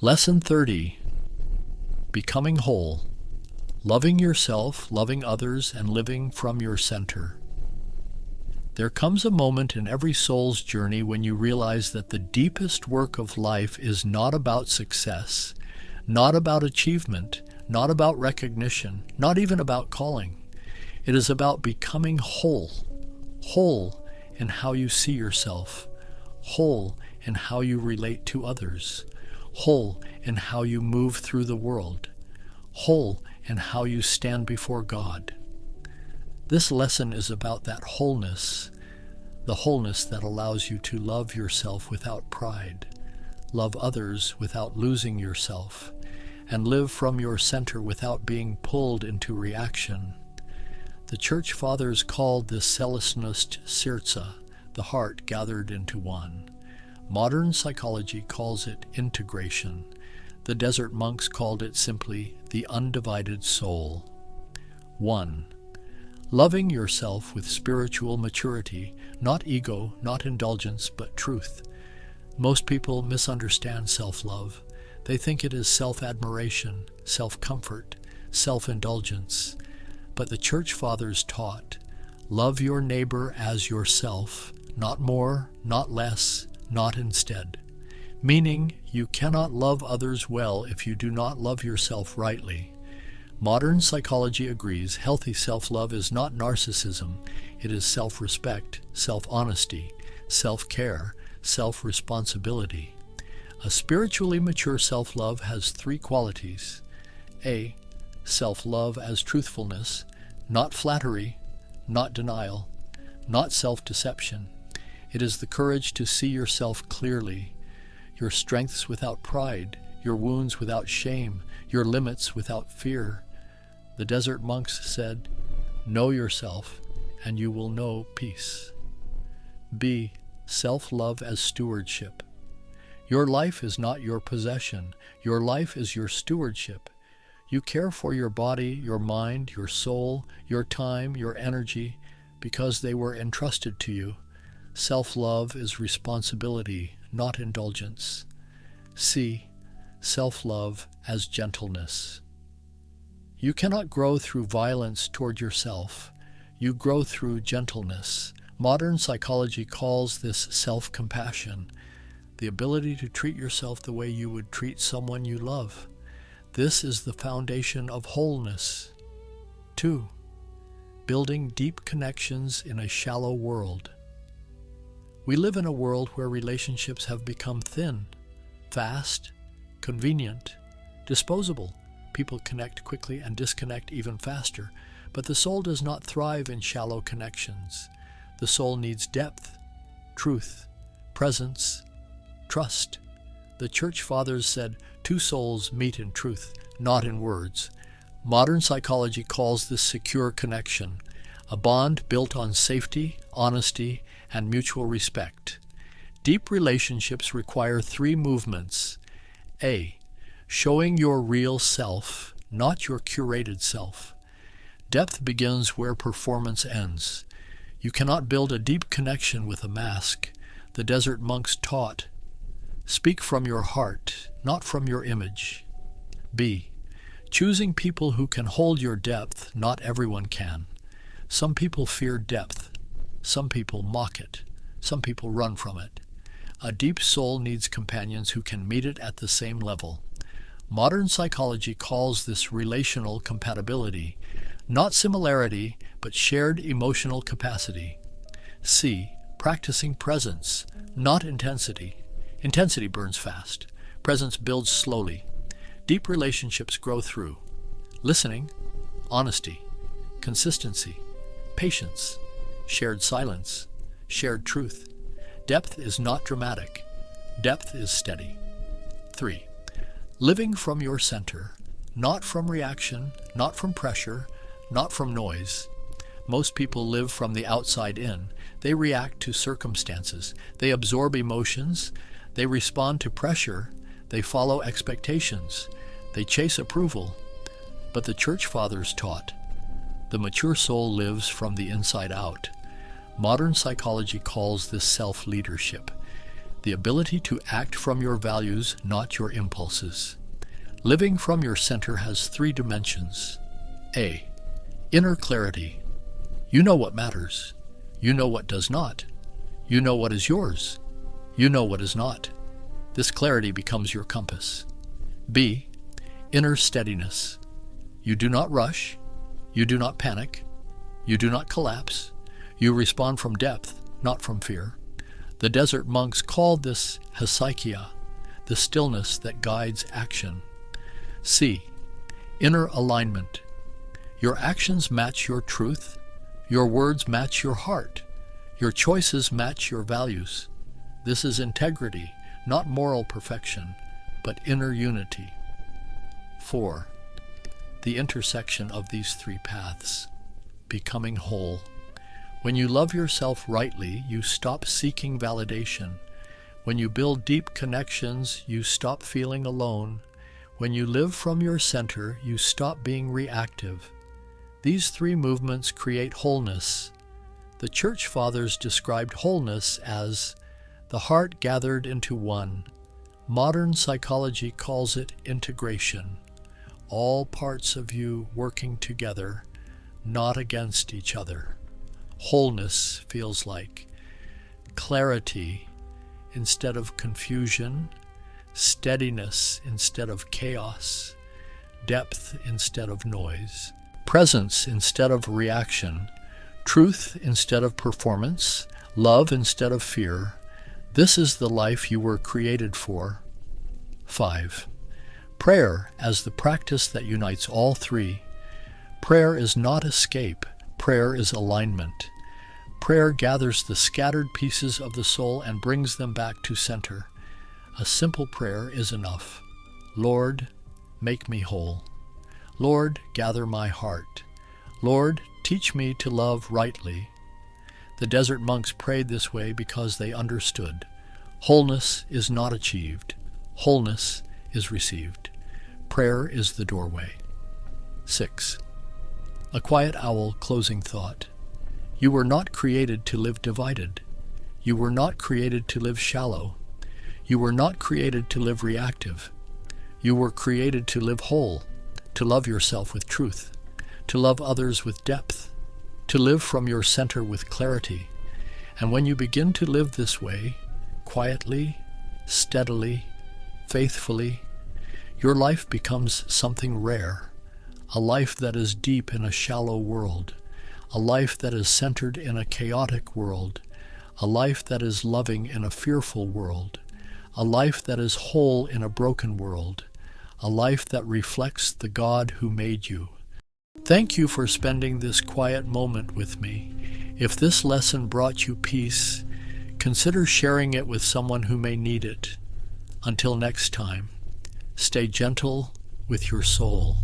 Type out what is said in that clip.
Lesson 30. Becoming whole. Loving yourself, loving others, and living from your center. There comes a moment in every soul's journey when you realize that the deepest work of life is not about success, not about achievement, not about recognition, not even about calling. It is about becoming whole. Whole in how you see yourself. Whole in how you relate to others. Whole in how you move through the world. Whole in how you stand before God. This lesson is about that wholeness, the wholeness that allows you to love yourself without pride, love others without losing yourself, and live from your center without being pulled into reaction. The Church Fathers called this Celestnost Sirca, the heart gathered into one. Modern psychology calls it integration. The desert monks called it simply the undivided soul. 1. Loving yourself with spiritual maturity, not ego, not indulgence, but truth. Most people misunderstand self-love. They think it is self-admiration, self-comfort, self-indulgence. But the Church Fathers taught, love your neighbor as yourself, not more, not less, not instead. Meaning, you cannot love others well if you do not love yourself rightly. Modern psychology agrees healthy self-love is not narcissism. It is self-respect, self-honesty, self-care, self-responsibility. A spiritually mature self-love has 3 qualities. A. Self-love as truthfulness, not flattery, not denial, not self-deception. It is the courage to see yourself clearly, your strengths without pride, your wounds without shame, your limits without fear. The desert monks said, know yourself, and you will know peace. B. Self-love as stewardship. Your life is not your possession. Your life is your stewardship. You care for your body, your mind, your soul, your time, your energy, because they were entrusted to you. Self-love is responsibility, not indulgence. C. Self-love as gentleness. You cannot grow through violence toward yourself. You grow through gentleness. Modern psychology calls this self-compassion, the ability to treat yourself the way you would treat someone you love. This is the foundation of wholeness. 2. Building deep connections in a shallow world. We live in a world where relationships have become thin, fast, convenient, disposable. People connect quickly and disconnect even faster, but the soul does not thrive in shallow connections. The soul needs depth, truth, presence, trust. The Church Fathers said, 2 souls meet in truth, not in words. Modern psychology calls this secure connection, a bond built on safety, honesty, and mutual respect. Deep relationships require 3 movements. A. Showing your real self, not your curated self. Depth begins where performance ends. You cannot build a deep connection with a mask. The desert monks taught, speak from your heart, not from your image. B. Choosing people who can hold your depth, not everyone can. Some people fear depth. Some people mock it. Some people run from it. A deep soul needs companions who can meet it at the same level. Modern psychology calls this relational compatibility, not similarity, but shared emotional capacity. C. Practicing presence, not intensity. Intensity burns fast. Presence builds slowly. Deep relationships grow through listening, honesty, consistency, patience, shared silence, shared truth. Depth is not dramatic. Depth is steady. 3. Living from your center, not from reaction, not from pressure, not from noise. Most people live from the outside in. They react to circumstances. They absorb emotions. They respond to pressure. They follow expectations. They chase approval. But the Church Fathers taught, the mature soul lives from the inside out. Modern psychology calls this self-leadership, the ability to act from your values, not your impulses. Living from your center has 3 dimensions. A. Inner clarity. You know what matters. You know what does not. You know what is yours. You know what is not. This clarity becomes your compass. B. Inner steadiness. You do not rush. You do not panic. You do not collapse. You respond from depth, not from fear. The desert monks called this hesychia, the stillness that guides action. C. Inner alignment. Your actions match your truth. Your words match your heart. Your choices match your values. This is integrity, not moral perfection, but inner unity. 4. The intersection of these 3 paths. Becoming whole. When you love yourself rightly, you stop seeking validation. When you build deep connections, you stop feeling alone. When you live from your center, you stop being reactive. These 3 movements create wholeness. The Church Fathers described wholeness as the heart gathered into one. Modern psychology calls it integration. All parts of you working together, not against each other. Wholeness feels like clarity instead of confusion, steadiness instead of chaos, depth instead of noise, presence instead of reaction, truth instead of performance, love instead of fear. This is the life you were created for. 5. Prayer as the practice that unites all 3. Prayer is not escape. Prayer is alignment. Prayer gathers the scattered pieces of the soul and brings them back to center. A simple prayer is enough. Lord, make me whole. Lord, gather my heart. Lord, teach me to love rightly. The desert monks prayed this way because they understood. Wholeness is not achieved. Wholeness is received. Prayer is the doorway. 6. A quiet owl closing thought. You were not created to live divided. You were not created to live shallow. You were not created to live reactive. You were created to live whole, to love yourself with truth, to love others with depth, to live from your center with clarity. And when you begin to live this way, quietly, steadily, faithfully, your life becomes something rare, a life that is deep in a shallow world, a life that is centered in a chaotic world, a life that is loving in a fearful world, a life that is whole in a broken world, a life that reflects the God who made you. Thank you for spending this quiet moment with me. If this lesson brought you peace, consider sharing it with someone who may need it. Until next time, stay gentle with your soul.